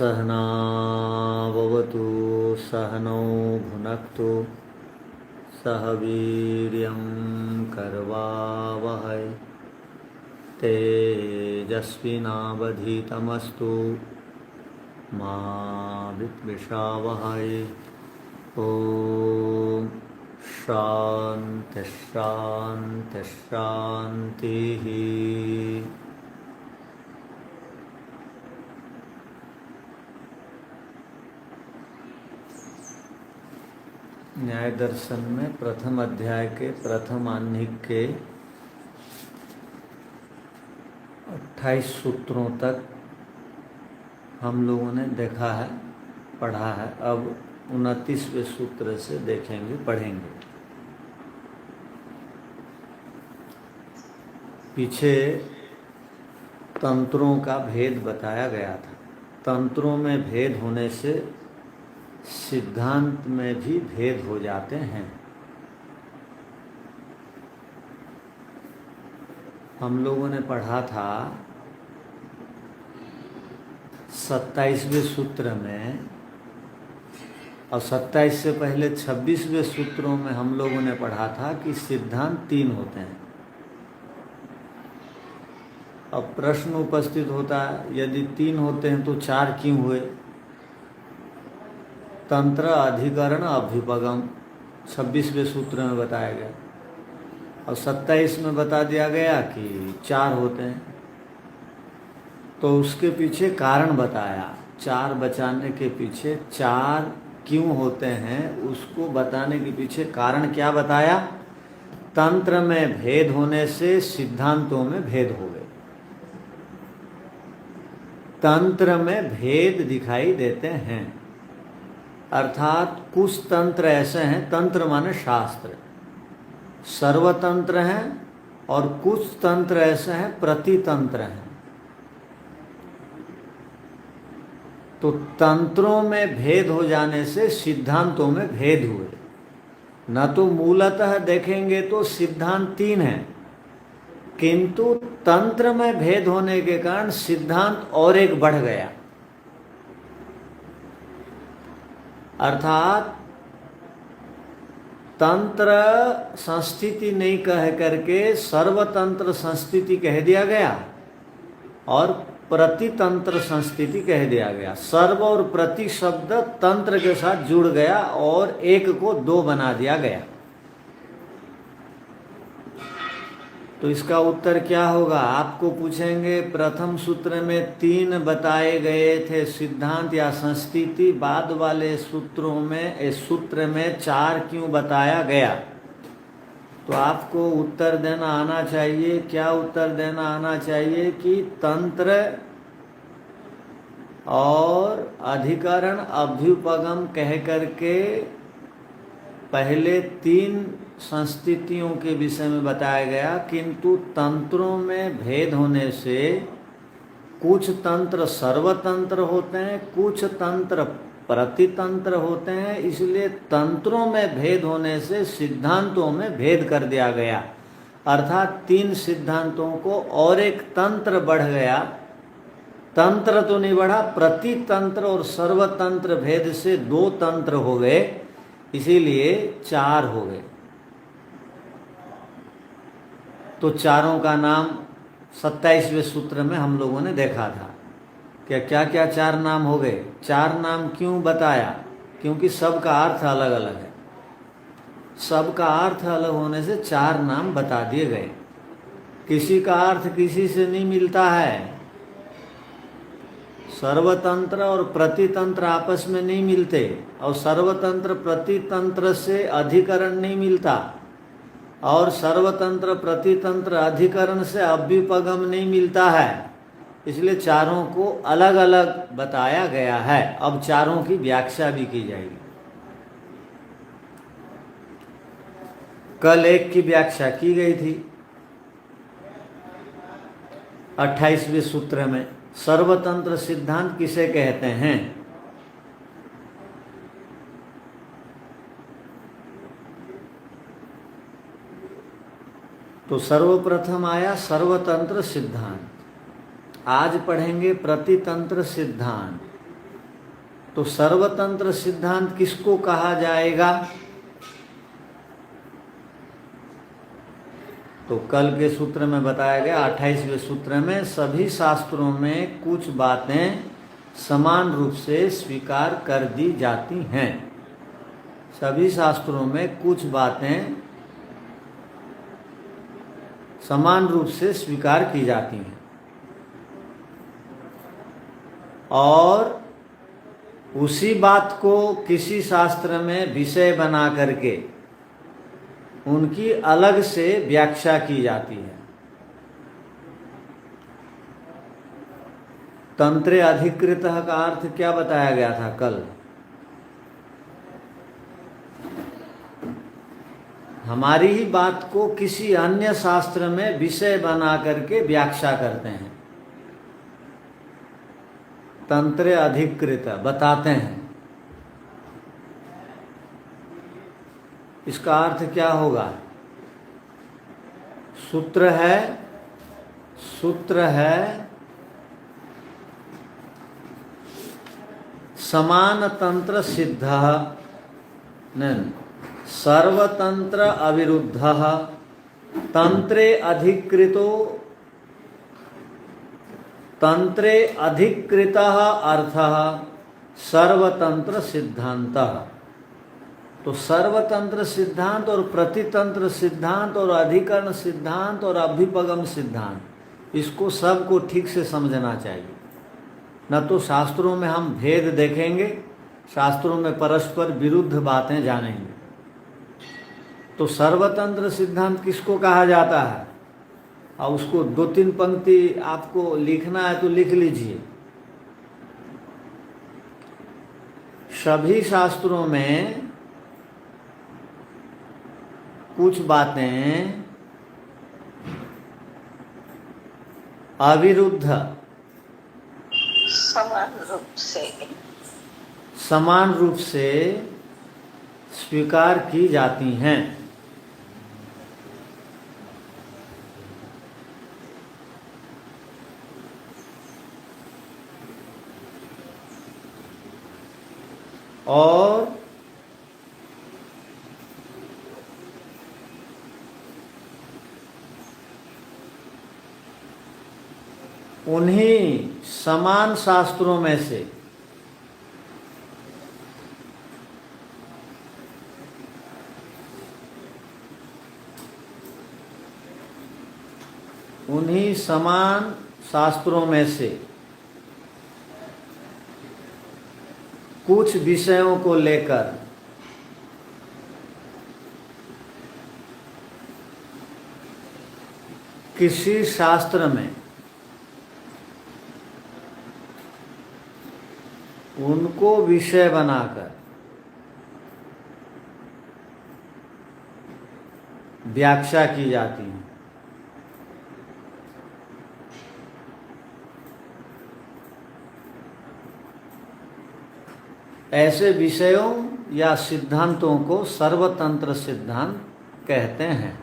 सहनाववतु सहनौ भुनक्तु सह वीर्यं करवावहै तेजस्विनावधीतमस्तु मा विद्विषावहै। ॐ शान्ति शान्ति शान्तिः। न्याय दर्शन में प्रथम अध्याय के प्रथम आह्निक के 28 सूत्रों तक हम लोगों ने देखा है, पढ़ा है। अब 29वें सूत्र से देखेंगे, पढ़ेंगे। पीछे तंत्रों का भेद बताया गया था। तंत्रों में भेद होने से सिद्धांत में भी भेद हो जाते हैं। हम लोगों ने पढ़ा था 27वें सूत्र में, और 27 से पहले 26वें सूत्रों में हम लोगों ने पढ़ा था कि सिद्धांत 3 होते हैं। अब प्रश्न उपस्थित होता है, यदि 3 होते हैं तो 4 क्यों हुए? तंत्र, अधिकरण, अभ्युपगम 26वें सूत्र में बताया गया, और 27 में बता दिया गया कि 4 होते हैं। तो उसके पीछे कारण बताया, 4 बचाने के पीछे 4 क्यों होते हैं, उसको बताने के पीछे कारण क्या बताया? तंत्र में भेद होने से सिद्धांतों में भेद हो गए। तंत्र में भेद दिखाई देते हैं, अर्थात कुछ तंत्र ऐसे हैं, तंत्र माने शास्त्र, सर्वतंत्र हैं, और कुछ तंत्र ऐसे हैं प्रतितंत्र हैं। तो तंत्रों में भेद हो जाने से सिद्धांतों में भेद हुए। न तो मूलतः देखेंगे तो सिद्धांत 3 है, किंतु तंत्र में भेद होने के कारण सिद्धांत और एक बढ़ गया। अर्थात तंत्र संस्थिति नहीं कह करके सर्वतंत्र संस्थिति कह दिया गया, और प्रतितंत्र संस्थिति कह दिया गया। सर्व और प्रति शब्द तंत्र के साथ जुड़ गया और एक को 2 बना दिया गया। तो इसका उत्तर क्या होगा? आपको पूछेंगे, प्रथम सूत्र में 3 बताए गए थे सिद्धांत या संस्थिति, बाद वाले सूत्रों में, इस सूत्र में 4 क्यों बताया गया? तो आपको उत्तर देना आना चाहिए। क्या उत्तर देना आना चाहिए? कि तंत्र और अधिकरण, अभ्युपगम कह करके पहले 3 संस्थितियों के विषय में बताया गया, किंतु तंत्रों में भेद होने से कुछ तंत्र सर्वतंत्र होते हैं, कुछ तंत्र प्रतितंत्र होते हैं। इसलिए तंत्रों में भेद होने से सिद्धांतों में भेद कर दिया गया, अर्थात 3 सिद्धांतों को और एक तंत्र बढ़ गया। तंत्र तो नहीं बढ़ा, प्रतितंत्र और सर्वतंत्र भेद से 2 तंत्र हो गए, इसीलिए 4 हो गए। तो चारों का नाम 27वें सूत्र में हम लोगों ने देखा था। क्या क्या 4 नाम हो गए? 4 नाम क्यों बताया? क्योंकि सबका अर्थ अलग अलग है। सबका अर्थ अलग होने से 4 नाम बता दिए गए। किसी का अर्थ किसी से नहीं मिलता है। सर्वतंत्र और प्रतितंत्र आपस में नहीं मिलते, और सर्वतंत्र प्रतितंत्र से अधिकरण नहीं मिलता, और सर्वतंत्र प्रतितंत्र अधिकरण से अभ्युपगम नहीं मिलता है। इसलिए चारों को अलग अलग बताया गया है। अब चारों की व्याख्या भी की जाएगी। कल एक की व्याख्या की गई थी 28वें सूत्र में। सर्वतंत्र सिद्धांत किसे कहते हैं? तो सर्वप्रथम आया सर्वतंत्र सिद्धांत। आज पढ़ेंगे प्रतितंत्र सिद्धांत। तो सर्वतंत्र सिद्धांत किसको कहा जाएगा? तो कल के सूत्र में बताया गया 28वें सूत्र में, सभी शास्त्रों में कुछ बातें समान रूप से स्वीकार कर दी जाती हैं। सभी शास्त्रों में कुछ बातें समान रूप से स्वीकार की जाती हैं और उसी बात को किसी शास्त्र में विषय बना करके उनकी अलग से व्याख्या की जाती है। तंत्रे अधिकृतः का अर्थ क्या बताया गया था कल? हमारी ही बात को किसी अन्य शास्त्र में विषय बना करके व्याख्या करते हैं। तंत्रे अधिकृत बताते हैं। इसका अर्थ क्या होगा? सूत्र है समान तंत्र सिद्ध सर्वतंत्र अविरुद्ध तंत्रे अधिकृतः अर्थः सर्वतंत्र सिद्धांत। तो सर्वतंत्र सिद्धांत और प्रतितंत्र सिद्धांत और अधिकरण सिद्धांत और अभ्युपगम सिद्धांत, इसको सबको ठीक से समझना चाहिए। न तो शास्त्रों में हम भेद देखेंगे, शास्त्रों में परस्पर विरुद्ध बातें जानेंगे। तो सर्वतंत्र सिद्धांत किसको कहा जाता है? और उसको 2-3 पंक्ति आपको लिखना है तो लिख लीजिए। सभी शास्त्रों में कुछ बातें अविरुद्ध समान रूप से स्वीकार की जाती हैं। और उन्हीं समान शास्त्रों में से कुछ विषयों को लेकर किसी शास्त्र में उनको विषय बनाकर व्याख्या की जाती है। ऐसे विषयों या सिद्धांतों को सर्वतंत्र सिद्धांत कहते हैं।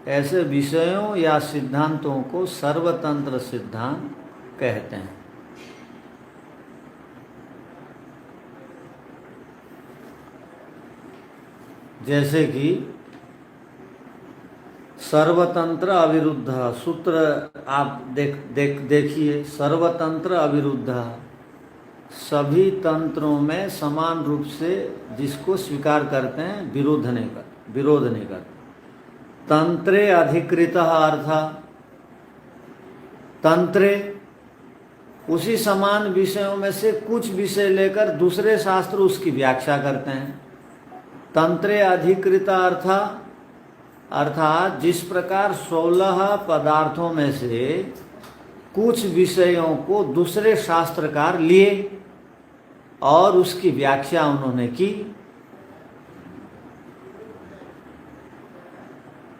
ऐसे विषयों या सिद्धांतों को सर्वतंत्र सिद्धांत कहते हैं। जैसे कि सर्वतंत्र अविरुद्ध सूत्र आप देखिए, सर्वतंत्र अविरुद्ध, सभी तंत्रों में समान रूप से जिसको स्वीकार करते हैं विरोध नहीं करते। तंत्रे अधिकृतः अर्थ, तंत्रे उसी समान विषयों में से कुछ विषय लेकर दूसरे शास्त्र उसकी व्याख्या करते हैं। तंत्रे अधिकृत अर्थात जिस प्रकार 16 पदार्थों में से कुछ विषयों को दूसरे शास्त्रकार लिए और उसकी व्याख्या उन्होंने की।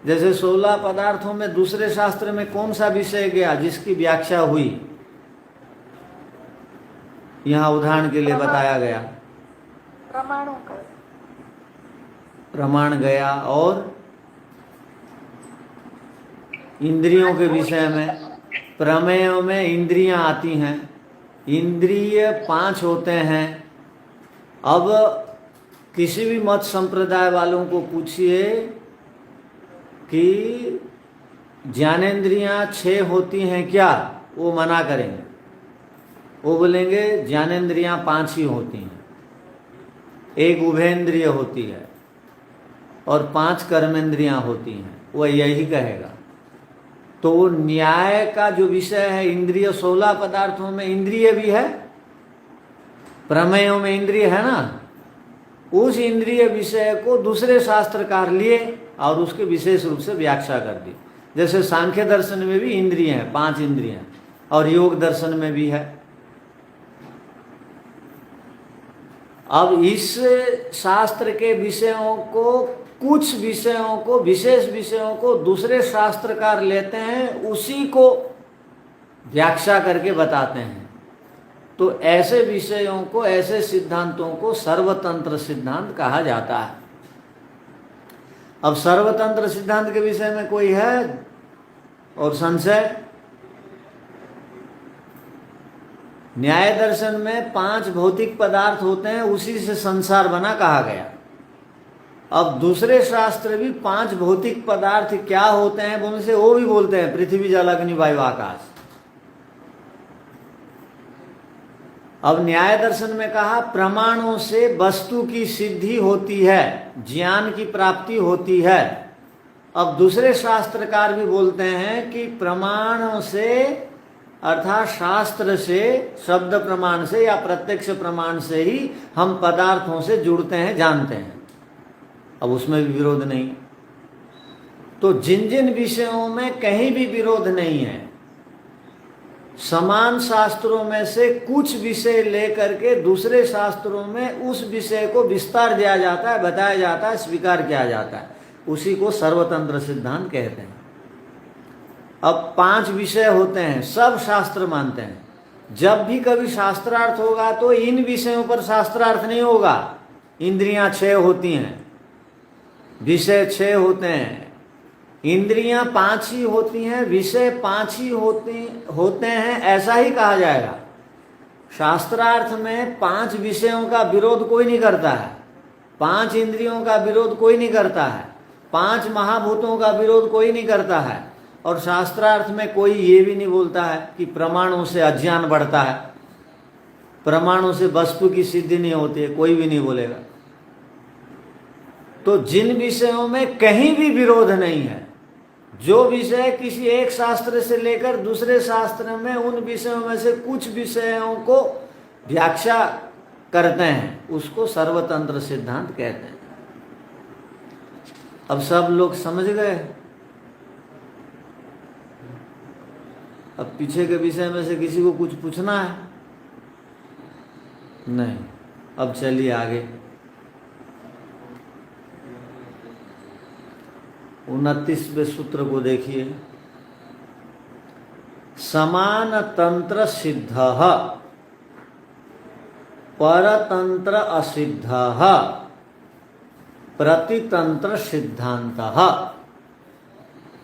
जैसे 16 पदार्थों में दूसरे शास्त्र में कौन सा विषय गया जिसकी व्याख्या हुई, यहाँ उदाहरण के लिए बताया गया प्रमाण गया। और इंद्रियों के विषय में प्रमेयों में इंद्रियां आती हैं, इंद्रिय 5 होते हैं। अब किसी भी मत संप्रदाय वालों को पूछिए कि ज्ञानेंद्रियां 6 होती हैं क्या, वो मना करेंगे। वो बोलेंगे ज्ञानेंद्रियां 5 ही होती हैं, एक उभयेंद्रिय होती है और 5 कर्मेंद्रियां होती हैं, वो यही कहेगा। तो वो न्याय का जो विषय है, इंद्रिय 16 पदार्थों में इंद्रिय भी है, प्रमेयों में इंद्रिय है ना, उस इंद्रिय विषय को दूसरे शास्त्रकार लिए और उसके विशेष रूप से व्याख्या कर दी। जैसे सांख्य दर्शन में भी इंद्रिय हैं, 5 इंद्रिय हैं, और योग दर्शन में भी है। अब इस शास्त्र के विषयों को, कुछ विषयों को, विशेष विषयों को दूसरे शास्त्रकार लेते हैं, उसी को व्याख्या करके बताते हैं। तो ऐसे विषयों को, ऐसे सिद्धांतों को सर्वतंत्र सिद्धांत कहा जाता है। अब सर्वतंत्र सिद्धांत के विषय में कोई है और संशय? न्याय दर्शन में 5 भौतिक पदार्थ होते हैं, उसी से संसार बना कहा गया। अब दूसरे शास्त्र भी 5 भौतिक पदार्थ क्या होते हैं उनसे वो भी बोलते हैं, पृथ्वी जल अग्नि वायु आकाश। अब न्याय दर्शन में कहा प्रमाणों से वस्तु की सिद्धि होती है, ज्ञान की प्राप्ति होती है। अब दूसरे शास्त्रकार भी बोलते हैं कि प्रमाणों से अर्थात शास्त्र से, शब्द प्रमाण से या प्रत्यक्ष प्रमाण से ही हम पदार्थों से जुड़ते हैं, जानते हैं। अब उसमें भी विरोध नहीं। तो जिन जिन विषयों में कहीं भी विरोध नहीं है, समान शास्त्रों में से कुछ विषय लेकर के दूसरे शास्त्रों में उस विषय को विस्तार दिया जाता है, बताया जाता है, स्वीकार किया जाता है, उसी को सर्वतंत्र सिद्धांत कहते हैं। अब 5 विषय होते हैं, सब शास्त्र मानते हैं। जब भी कभी शास्त्रार्थ होगा तो इन विषयों पर शास्त्रार्थ नहीं होगा। इंद्रियां 6 होती हैं, विषय 6 होते हैं, इंद्रियां 5 ही होती हैं, विषय 5 ही होते हैं, ऐसा ही कहा जाएगा। शास्त्रार्थ में 5 विषयों का विरोध कोई नहीं करता है, 5 इंद्रियों का विरोध कोई नहीं करता है, 5 महाभूतों का विरोध कोई नहीं करता है। और शास्त्रार्थ में कोई ये भी नहीं बोलता है कि प्रमाणों से अज्ञान बढ़ता है, प्रमाणों से वस्तु की सिद्धि नहीं होती है, कोई भी नहीं बोलेगा। तो जिन विषयों में कहीं भी विरोध नहीं है, जो विषय किसी एक शास्त्र से लेकर दूसरे शास्त्र में उन विषयों में से कुछ विषयों को व्याख्या करते हैं, उसको सर्वतंत्र सिद्धांत कहते हैं। अब सब लोग समझ गए। अब पीछे के विषय में से किसी को कुछ पूछना है? नहीं। अब चलिए आगे। 29वें सूत्र को देखिए। समान तंत्र सिद्ध परतंत्र असिद्ध प्रतितंत्र सिद्धांत।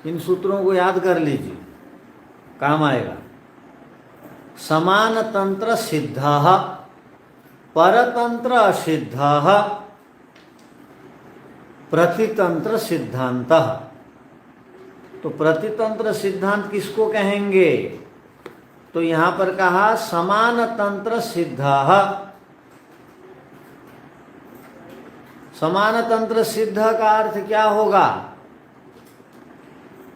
इन सूत्रों को याद कर लीजिए, काम आएगा। समान तंत्र सिद्ध परतंत्र असिद्ध प्रतितंत्र सिद्धांत। तो प्रतितंत्र सिद्धांत किसको कहेंगे? तो यहां पर कहा समान तंत्र सिद्ध। समान तंत्र सिद्ध का अर्थ क्या होगा?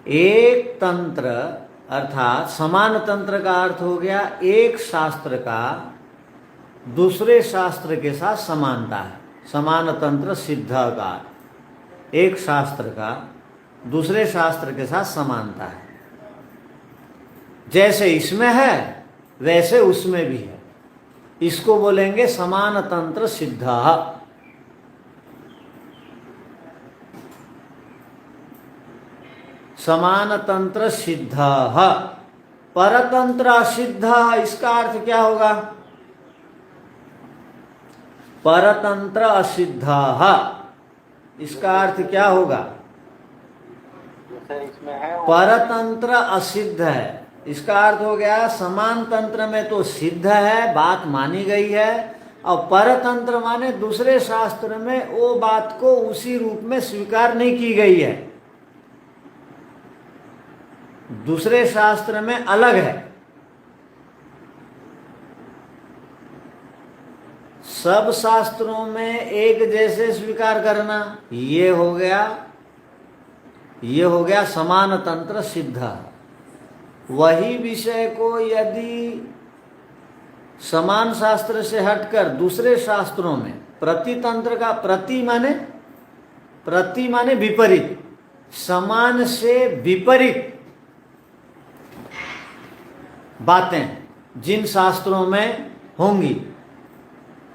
एक तंत्र अर्थात समान तंत्र का अर्थ हो गया एक शास्त्र का दूसरे शास्त्र के साथ समानता है। समान तंत्र सिद्ध का एक शास्त्र का दूसरे शास्त्र के साथ समानता है। जैसे इसमें है वैसे उसमें भी है, इसको बोलेंगे समान तंत्र सिद्ध। समान तंत्र सिद्ध। परतंत्र असिद्ध, इसका अर्थ क्या होगा? परतंत्र असिद्ध, इसका अर्थ क्या होगा? परतंत्र असिद्ध है, इसका अर्थ हो गया समान तंत्र में तो सिद्ध है, बात मानी गई है, और परतंत्र माने दूसरे शास्त्र में वो बात को उसी रूप में स्वीकार नहीं की गई है, दूसरे शास्त्र में अलग है। सब शास्त्रों में एक जैसे स्वीकार करना, ये हो गया समान तंत्र सिद्ध। वही विषय को यदि समान शास्त्र से हटकर दूसरे शास्त्रों में प्रतितंत्र का प्रति माने विपरीत, समान से विपरीत बातें जिन शास्त्रों में होंगी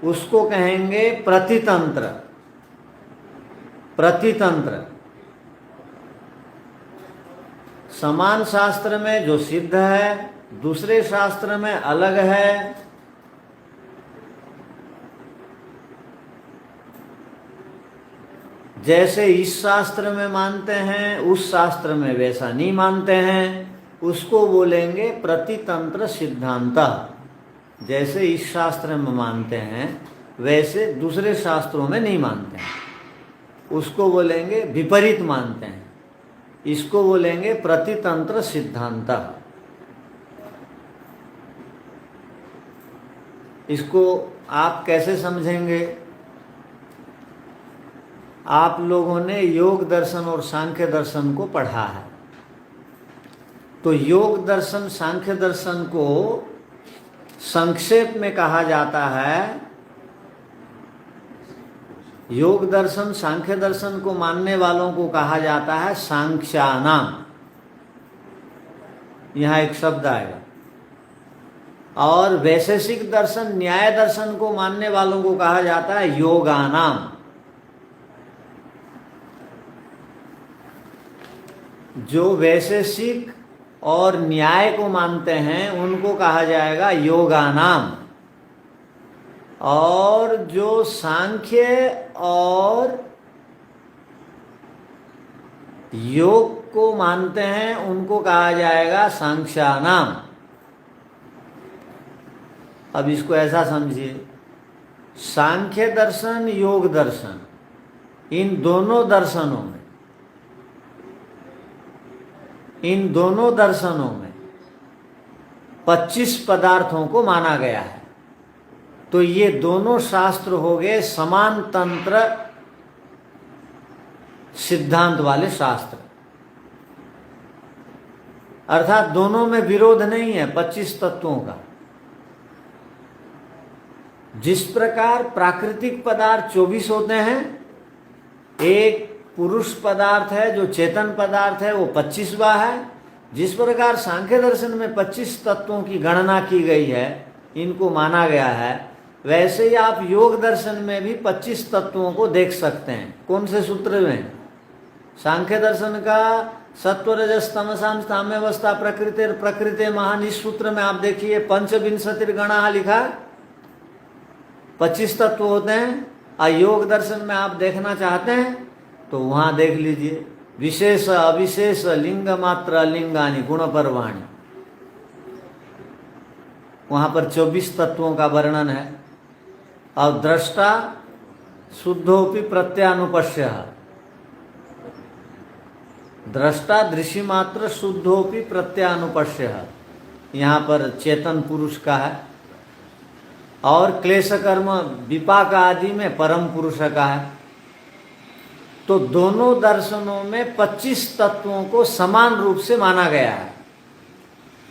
उसको कहेंगे प्रतितंत्र। प्रतितंत्र समान शास्त्र में जो सिद्ध है दूसरे शास्त्र में अलग है, जैसे इस शास्त्र में मानते हैं उस शास्त्र में वैसा नहीं मानते हैं, उसको बोलेंगे प्रतितंत्र सिद्धांत। जैसे इस शास्त्र में मानते हैं वैसे दूसरे शास्त्रों में नहीं मानते हैं, उसको बोलेंगे विपरीत मानते हैं, इसको बोलेंगे प्रतितंत्र सिद्धांत। इसको आप कैसे समझेंगे? आप लोगों ने योग दर्शन और सांख्य दर्शन को पढ़ा है, तो योग दर्शन सांख्य दर्शन को संक्षेप में कहा जाता है, योग दर्शन सांख्य दर्शन को मानने वालों को कहा जाता है सांख्यानाम। यहां एक शब्द आएगा। और वैशेषिक दर्शन न्याय दर्शन को मानने वालों को कहा जाता है योगानाम। जो वैशेषिक और न्याय को मानते हैं उनको कहा जाएगा योगानाम, और जो सांख्य और योग को मानते हैं उनको कहा जाएगा सांख्यानाम। अब इसको ऐसा समझिए, सांख्य दर्शन योग दर्शन इन दोनों दर्शनों में 25 पदार्थों को माना गया है। तो ये दोनों शास्त्र हो गए समान तंत्र सिद्धांत वाले शास्त्र, अर्थात दोनों में विरोध नहीं है 25 तत्वों का। जिस प्रकार प्राकृतिक पदार्थ 24 होते हैं, एक पुरुष पदार्थ है जो चेतन पदार्थ है वो 25वां है, जिस प्रकार सांख्य दर्शन में 25 तत्वों की गणना की गई है, इनको माना गया है, वैसे ही आप योग दर्शन में भी 25 तत्वों को देख सकते हैं। कौन से सूत्र में? सांख्य दर्शन का सत्व रजस तमसाम साम्यावस्था प्रकृति महान, इस सूत्र में आप देखिए पंचविंशतिर्गणा लिखा, 25 तत्व होते हैं। और योग दर्शन में आप देखना चाहते हैं तो वहां देख लीजिए, विशेष अविशेष लिंग मात्र लिंगानी गुण परवाणी, वहां पर 24 तत्वों का वर्णन है। और दृष्टा शुद्धोपि प्रत्यानुपश्य, दृष्टा दृश्य मात्र शुद्धोपि प्रत्यानुपश्य, यहाँ पर चेतन पुरुष का है। और क्लेश कर्म विपाक आदि में परम पुरुष का है। तो दोनों दर्शनों में 25 तत्वों को समान रूप से माना गया है।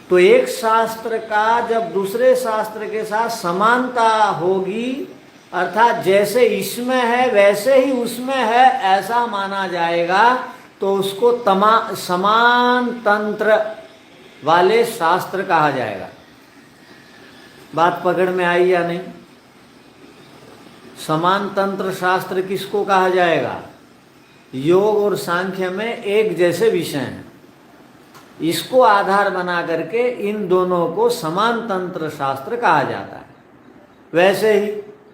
तो एक शास्त्र का जब दूसरे शास्त्र के साथ समानता होगी, अर्थात जैसे इसमें है वैसे ही उसमें है, ऐसा माना जाएगा, तो उसको समान तंत्र वाले शास्त्र कहा जाएगा। बात पकड़ में आई या नहीं? समान तंत्र शास्त्र किसको कहा जाएगा? योग और सांख्य में एक जैसे विषय हैं, इसको आधार बना करके इन दोनों को समान तंत्र शास्त्र कहा जाता है। वैसे ही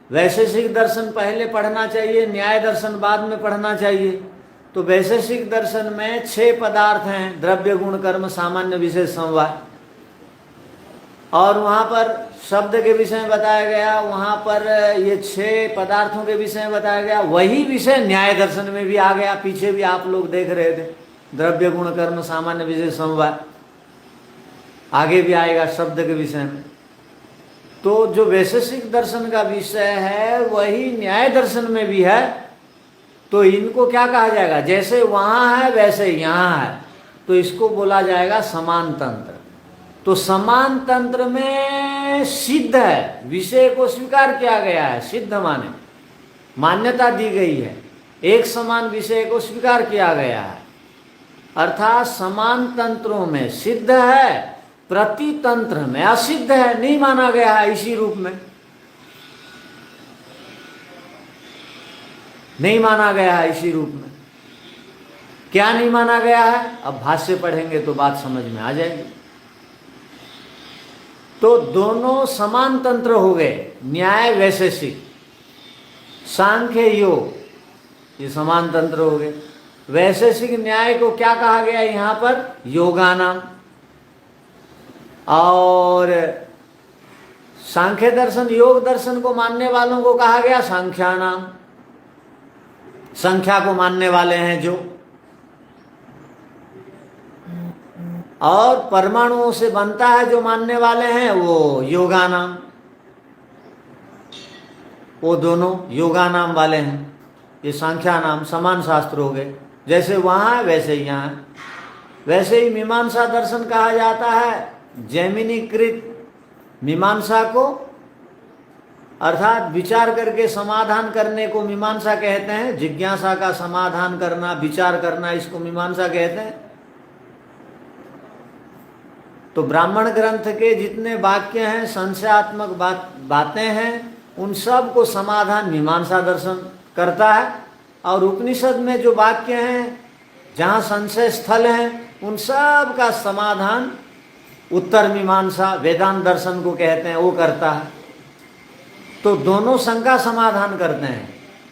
वैशेषिक दर्शन पहले पढ़ना चाहिए, न्याय दर्शन बाद में पढ़ना चाहिए। तो वैशेषिक दर्शन में 6 पदार्थ हैं, द्रव्य गुण कर्म सामान्य विशेष समवाय। और वहाँ पर शब्द के विषय में बताया गया, वहाँ पर ये 6 पदार्थों के विषय में बताया गया। वही विषय न्याय दर्शन में भी आ गया। पीछे भी आप लोग देख रहे थे, द्रव्य गुण कर्म सामान्य विशेष समवाय, आगे भी आएगा शब्द के विषय में। तो जो वैशेषिक दर्शन का विषय है वही न्याय दर्शन में भी है। तो इनको क्या कहा जाएगा? जैसे वहाँ है वैसे यहाँ है, तो इसको बोला जाएगा समान तंत्र। तो समान तंत्र में सिद्ध है, विषय को स्वीकार किया गया है, सिद्ध माने मान्यता दी गई है, एक समान विषय को स्वीकार किया गया है, अर्थात समान तंत्रों में सिद्ध है, प्रति तंत्र में असिद्ध है, नहीं माना गया है इसी रूप में, नहीं माना गया है इसी रूप में। क्या नहीं माना गया है? अब भाष्य पढ़ेंगे तो बात समझ में आ जाएगी। तो दोनों समान तंत्र हो गए, न्याय वैशेषिक, सांख्य योग, ये समान तंत्र हो गए। वैशेषिक न्याय को क्या कहा गया यहां पर? योगानाम। और सांख्य दर्शन योग दर्शन को मानने वालों को कहा गया सांख्यानाम, संख्या को मानने वाले हैं जो। और परमाणुओं से बनता है जो मानने वाले हैं वो योगानाम, वो दोनों योगानाम वाले हैं। ये सांख्या नाम समान शास्त्र हो गए, जैसे वहां है वैसे ही यहाँ है। वैसे ही मीमांसा दर्शन कहा जाता है जैमिनीकृत मीमांसा को, अर्थात विचार करके समाधान करने को मीमांसा कहते हैं। जिज्ञासा का समाधान करना, विचार करना, इसको मीमांसा कहते हैं। तो ब्राह्मण ग्रंथ के जितने वाक्य हैं, संशयात्मक बातें हैं, उन सब को समाधान मीमांसा दर्शन करता है। और उपनिषद में जो वाक्य हैं जहाँ संशय स्थल हैं, उन सब का समाधान उत्तर मीमांसा वेदांत दर्शन को कहते हैं, वो करता है। तो दोनों शंका समाधान करते हैं,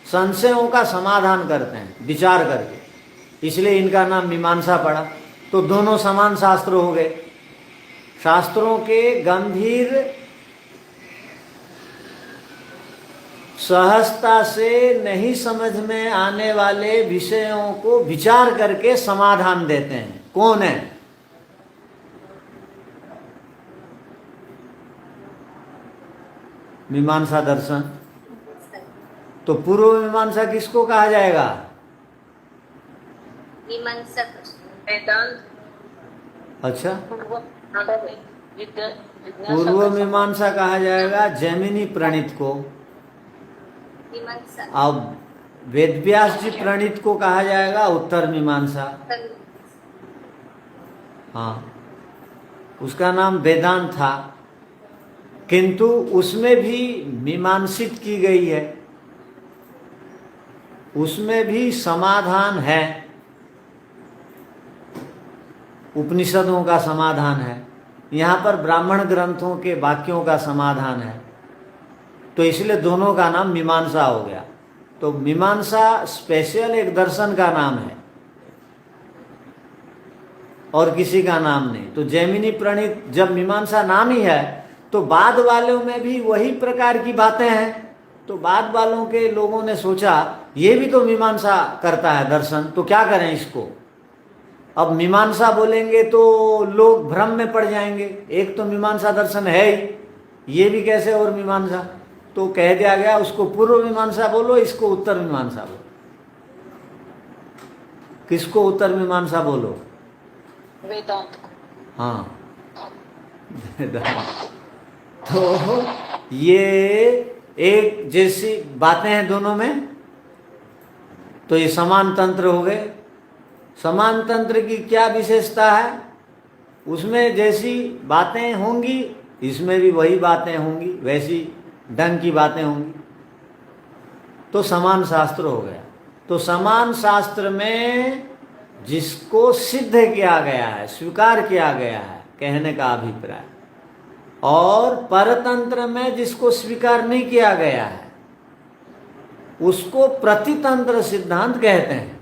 संशयों का समाधान करते हैं विचार करके, इसलिए इनका नाम मीमांसा पड़ा। तो दोनों समान शास्त्र हो गए। शास्त्रों के गंभीर सहजता से नहीं समझ में आने वाले विषयों को विचार करके समाधान देते हैं। कौन है? मीमांसा दर्शन। तो पूर्व मीमांसा किसको कहा जाएगा? मीमांसा वेदांत। अच्छा, पूर्व मीमांसा कहा जाएगा जैमिनी प्रणीत को। अब वेदव्यास जी प्रणीत को कहा जाएगा उत्तर मीमांसा। हाँ, उसका नाम वेदांत था, किंतु उसमें भी मीमांसित की गई है, उसमें भी समाधान है, उपनिषदों का समाधान है। यहाँ पर ब्राह्मण ग्रंथों के वाक्यों का समाधान है। तो इसलिए दोनों का नाम मीमांसा हो गया। तो मीमांसा स्पेशल एक दर्शन का नाम है और किसी का नाम नहीं। तो जैमिनी प्रणीत जब मीमांसा नाम ही है, तो बाद वालों में भी वही प्रकार की बातें हैं। तो बाद वालों के लोगों ने सोचा ये भी तो मीमांसा करता है दर्शन, तो क्या करें इसको। अब मीमांसा बोलेंगे तो लोग भ्रम में पड़ जाएंगे, एक तो मीमांसा दर्शन है ही, ये भी कैसे और मीमांसा। तो कह दिया गया उसको पूर्व मीमांसा बोलो, इसको उत्तर मीमांसा बोलो। किसको उत्तर मीमांसा बोलो? वेदांत। हाँ, वेदांत। तो ये एक जैसी बातें हैं दोनों में, तो ये समान तंत्र हो गए। समान तंत्र की क्या विशेषता है? उसमें जैसी बातें होंगी इसमें भी वही बातें होंगी, वैसी ढंग की बातें होंगी, तो समान शास्त्र हो गया। तो समान शास्त्र में जिसको सिद्ध किया गया है, स्वीकार किया गया है, कहने का अभिप्राय, और परतंत्र में जिसको स्वीकार नहीं किया गया है उसको प्रतितंत्र सिद्धांत कहते हैं,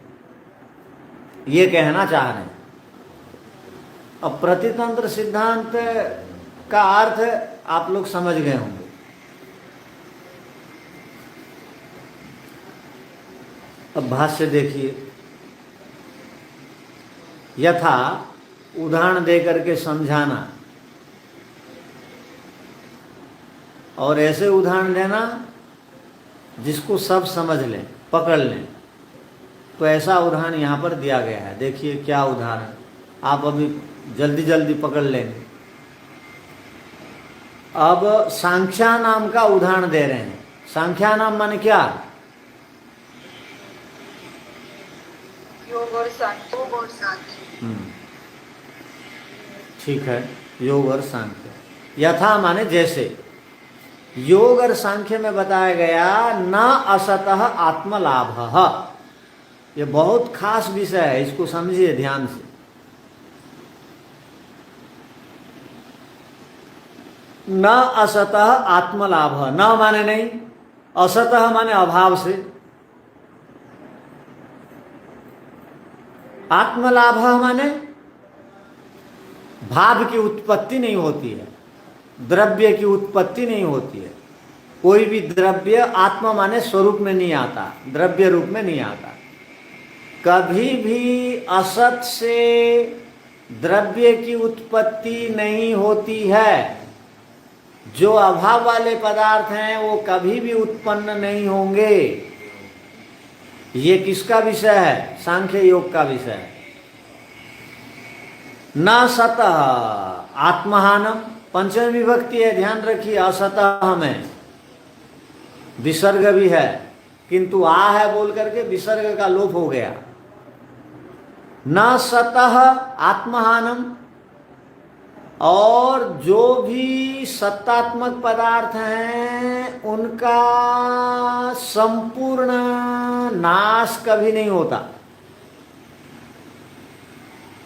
ये कहना चाह रहे हैं। अब प्रतितंत्र सिद्धांत का अर्थ आप लोग समझ गए होंगे। अब भाष्य देखिए, यथा उदाहरण दे करके समझाना और ऐसे उदाहरण देना जिसको सब समझ लें, पकड़ लें। तो ऐसा उदाहरण यहाँ पर दिया गया है। देखिए क्या उदाहरण, आप अभी जल्दी जल्दी पकड़ लेंगे। अब सांख्या नाम का उदाहरण दे रहे हैं। सांख्या नाम माने क्या? योग और सांख्य। ठीक है, योग और सांख्य। यथा माने जैसे, योग और सांख्य में बताया गया न असतः आत्मलाभ। ये बहुत खास विषय है, इसको समझिए ध्यान से। न असतः आत्मलाभ, न माने नहीं, असतः माने अभाव से, आत्मलाभ माने भाव की उत्पत्ति नहीं होती है, द्रव्य की उत्पत्ति नहीं होती है। कोई भी द्रव्य आत्मा माने स्वरूप में नहीं आता, द्रव्य रूप में नहीं आता। कभी भी असत से द्रव्य की उत्पत्ति नहीं होती है। जो अभाव वाले पदार्थ हैं वो कभी भी उत्पन्न नहीं होंगे। ये किसका विषय है? सांख्य योग का विषय है। न सतः आत्महानम, पंचमी विभक्ति है, ध्यान रखिए। असतः में विसर्ग भी है, किंतु आ है बोल करके विसर्ग का लोप हो गया। न सतः आत्महानम, और जो भी सत्तात्मक पदार्थ हैं उनका संपूर्ण नाश कभी नहीं होता।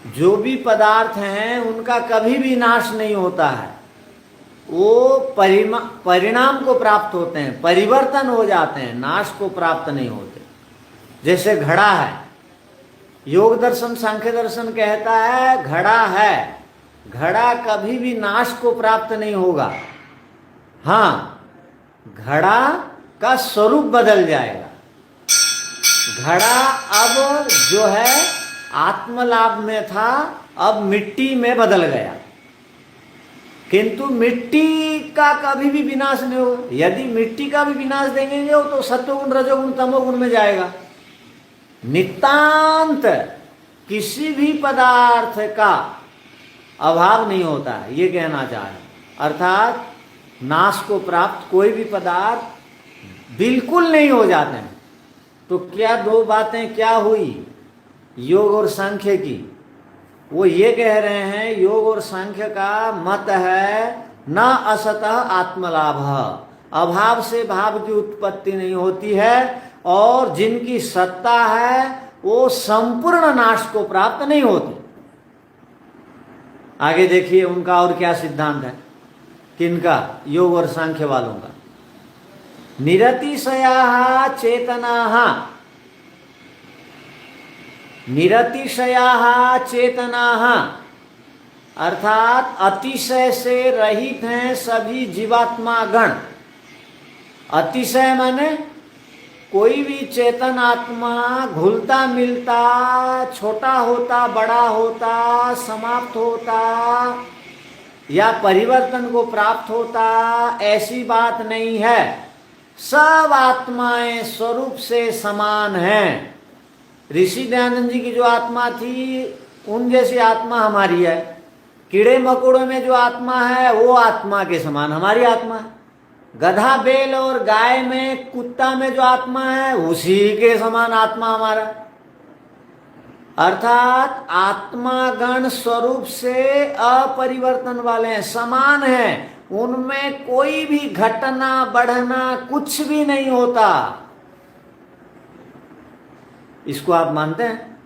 जो भी पदार्थ हैं उनका कभी भी नाश नहीं होता है। वो परिणाम को प्राप्त होते हैं, परिवर्तन हो जाते हैं, नाश को प्राप्त नहीं होते। जैसे घड़ा है, योग दर्शन सांख्य दर्शन कहता है घड़ा है, घड़ा कभी भी नाश को प्राप्त नहीं होगा। हाँ, घड़ा का स्वरूप बदल जाएगा। घड़ा अब जो है आत्मलाभ में था, अब मिट्टी में बदल गया, किंतु मिट्टी का कभी भी विनाश नहीं होगा। यदि मिट्टी का भी विनाश देंगे तो सत्वगुण रजोगुण तमोगुण में जाएगा। नितांत किसी भी पदार्थ का अभाव नहीं होता है, ये कहना चाह रहे। अर्थात नाश को प्राप्त कोई भी पदार्थ बिल्कुल नहीं हो जाते हैं। तो क्या दो बातें क्या हुई योग और सांख्य की? वो ये कह रहे हैं योग और सांख्य का मत है न असतः आत्मलाभ, अभाव से भाव की उत्पत्ति नहीं होती है, और जिनकी सत्ता है वो संपूर्ण नाश को प्राप्त नहीं होती। आगे देखिए उनका और क्या सिद्धांत है। किनका? योग और सांख्य वालों का। निरतिशया चेतना, निरतिशया चेतना, अर्थात अतिशय से रहित हैं सभी जीवात्मा गण। अतिशय माने कोई भी चेतन आत्मा घुलता मिलता, छोटा होता, बड़ा होता, समाप्त होता या परिवर्तन को प्राप्त होता, ऐसी बात नहीं है। सब आत्माएं स्वरूप से समान हैं। ऋषि दयानंद जी की जो आत्मा थी उन जैसी आत्मा हमारी है। कीड़े मकोड़ों में जो आत्मा है वो आत्मा के समान हमारी आत्मा है। गधा बैल और गाय में, कुत्ता में जो आत्मा है उसी के समान आत्मा हमारा। अर्थात आत्मागण स्वरूप से अपरिवर्तन वाले हैं, समान हैं। उनमें कोई भी घटना बढ़ना कुछ भी नहीं होता। इसको आप मानते हैं?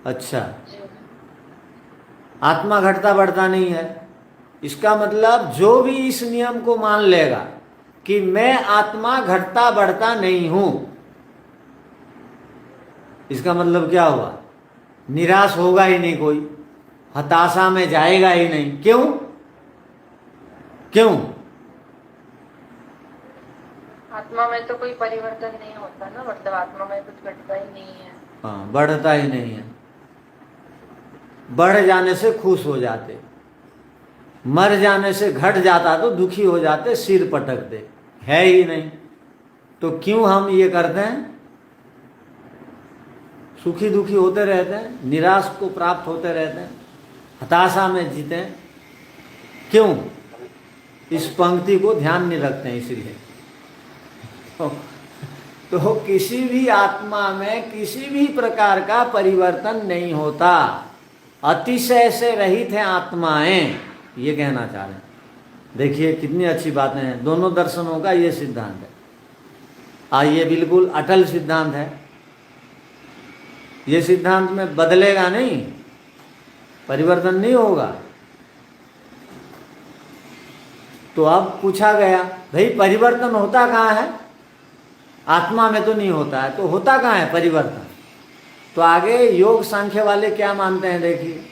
अच्छा, आत्मा घटता बढ़ता नहीं है, इसका मतलब जो भी इस नियम को मान लेगा कि मैं आत्मा घटता बढ़ता नहीं हूं, इसका मतलब क्या हुआ? निराश होगा ही नहीं कोई। हताशा में जाएगा ही नहीं। क्यों? क्यों? आत्मा में तो कोई परिवर्तन नहीं होता ना, मतलब आत्मा में कुछ घटता ही नहीं है। हाँ, बढ़ता ही नहीं है। बढ़ जाने से खुश हो जाते, मर जाने से घट जाता तो दुखी हो जाते, सिर पटकते। है ही नहीं, तो क्यों हम ये करते हैं? सुखी दुखी होते रहते हैं, निराश को प्राप्त होते रहते हैं, हताशा में जीते हैं। क्यों? इस पंक्ति को ध्यान नहीं रखते हैं, इसलिए। तो किसी भी आत्मा में किसी भी प्रकार का परिवर्तन नहीं होता, अतिशय से रहित है आत्माएं, ये कहना चाह रहे हैं। देखिए कितनी अच्छी बातें हैं, दोनों दर्शनों का ये सिद्धांत है। ये बिल्कुल अटल सिद्धांत है। ये सिद्धांत में बदलेगा नहीं, परिवर्तन नहीं होगा। तो अब पूछा गया, भाई परिवर्तन होता कहाँ है? आत्मा में तो नहीं होता है, तो होता कहाँ है परिवर्तन? तो आगे योग सांख्य वाले क्या मानते हैं, देखिए।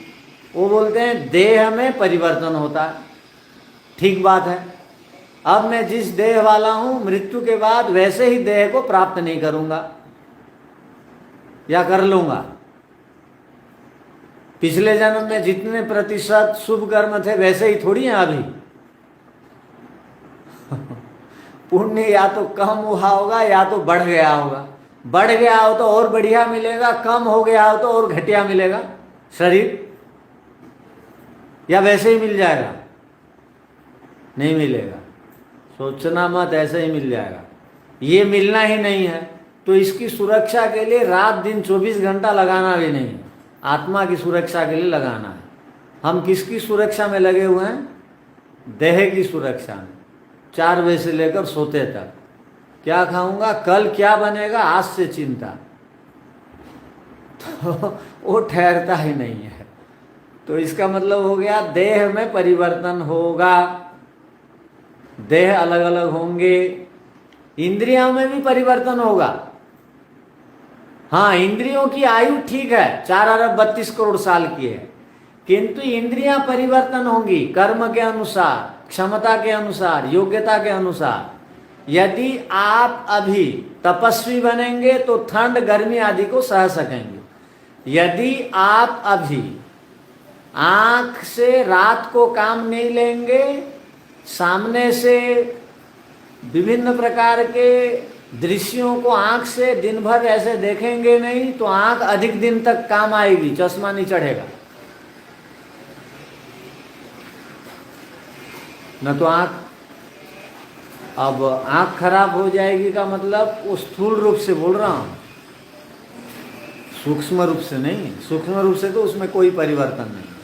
वो बोलते हैं देह में परिवर्तन होता है। ठीक बात है। अब मैं जिस देह वाला हूं, मृत्यु के बाद वैसे ही देह को प्राप्त नहीं करूंगा, या कर लूंगा। पिछले जन्म में जितने प्रतिशत शुभ कर्म थे वैसे ही थोड़ी हैं अभी। पुण्य या तो कम हुआ होगा या तो बढ़ गया होगा। बढ़ गया हो तो और बढ़िया मिलेगा, कम हो गया हो तो और घटिया मिलेगा शरीर, या वैसे ही मिल जाएगा? नहीं मिलेगा। सोचना मत, ऐसे ही मिल जाएगा। ये मिलना ही नहीं है, तो इसकी सुरक्षा के लिए रात दिन 24 घंटा लगाना भी नहीं है, आत्मा की सुरक्षा के लिए लगाना है। हम किसकी सुरक्षा में लगे हुए हैं? देह की सुरक्षा में। 4 बजे से लेकर सोते तक क्या खाऊंगा, कल क्या बनेगा, आज से चिंता, तो वो ठहरता ही नहीं है। तो इसका मतलब हो गया देह में परिवर्तन होगा, देह अलग अलग होंगे, इंद्रियों में भी परिवर्तन होगा। हाँ, इंद्रियों की आयु ठीक है, 4 अरब 32 करोड़ साल की है, किंतु इंद्रियां परिवर्तन होंगी कर्म के अनुसार, क्षमता के अनुसार, योग्यता के अनुसार। यदि आप अभी तपस्वी बनेंगे तो ठंड गर्मी आदि को सह सकेंगे। यदि आप अभी आंख से रात को काम नहीं लेंगे, सामने से विभिन्न प्रकार के दृश्यों को आंख से दिन भर ऐसे देखेंगे नहीं, तो आंख अधिक दिन तक काम आएगी, चश्मा नहीं चढ़ेगा। न तो आंख, अब आंख खराब हो जाएगी का मतलब वो स्थूल रूप से बोल रहा हूं, सूक्ष्म रूप से नहीं। सूक्ष्म रूप से तो उसमें कोई परिवर्तन नहीं।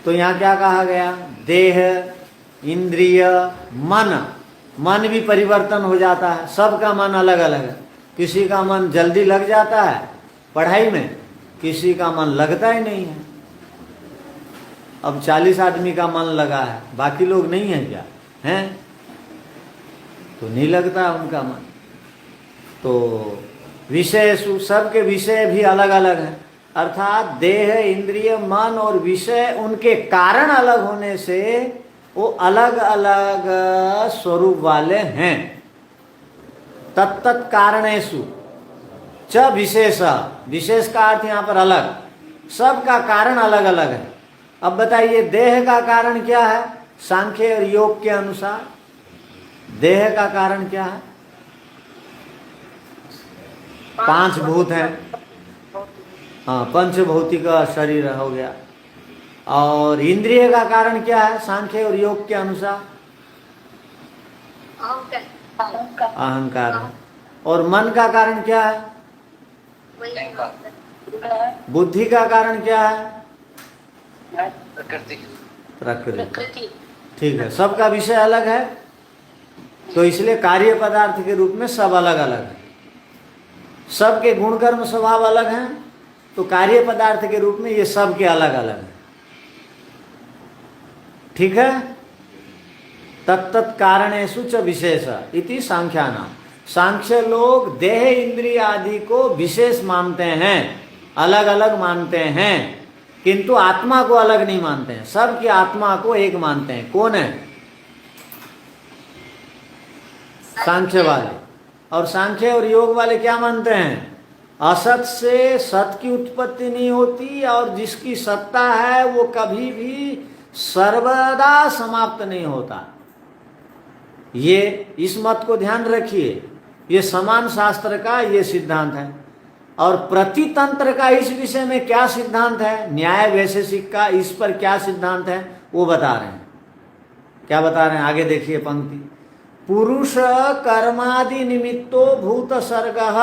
तो यहाँ क्या कहा गया? देह, इंद्रिय, मन भी परिवर्तन हो जाता है। सबका मन अलग अलग है। किसी का मन जल्दी लग जाता है पढ़ाई में, किसी का मन लगता ही नहीं है। अब 40 आदमी का मन लगा है, बाकी लोग नहीं है क्या हैं? तो नहीं लगता उनका मन। तो विषय, सबके विषय भी अलग अलग हैं। अर्थात देह, इंद्रिय, मन और विषय, उनके कारण अलग होने से वो अलग अलग स्वरूप वाले हैं। तत्त कारणेषु च विशेष, विशेष का अर्थ यहाँ पर अलग, सबका कारण अलग अलग है। अब बताइए देह का कारण क्या है? सांख्य और योग के अनुसार देह का कारण क्या है? 5 भूत हैं। हाँ, पंचभौतिक शरीर हो गया। और इंद्रिय का कारण क्या है सांख्य और योग के अनुसार? अहंकार है। और मन का कारण क्या है? बुद्धि का कारण क्या है? प्रकृति। ठीक है, सबका विषय अलग है, तो इसलिए कार्य पदार्थ के रूप में सब अलग अलग है। सबके गुण कर्म स्वभाव अलग हैं, तो कार्य पदार्थ के रूप में ये सब के अलग अलग है। ठीक है। तत्त कारणेषु च विशेष इति सांख्यानाम। सांख्य लोग देह इंद्रिय आदि को विशेष मानते हैं, अलग अलग मानते हैं। किंतु आत्मा को अलग नहीं मानते हैं, सबकी आत्मा को एक मानते हैं। कौन है? सांख्य वाले। और सांख्य और योग वाले क्या मानते हैं? असत से सत की उत्पत्ति नहीं होती, और जिसकी सत्ता है वो कभी भी सर्वदा समाप्त नहीं होता। ये इस मत को ध्यान रखिए, ये समान शास्त्र का ये सिद्धांत है। और प्रतितंत्र का इस विषय में क्या सिद्धांत है, न्याय वैशेषिक का इस पर क्या सिद्धांत है, वो बता रहे हैं। क्या बता रहे हैं? आगे देखिए पंक्ति। पुरुष कर्मादि निमित्तो भूत सर्गः।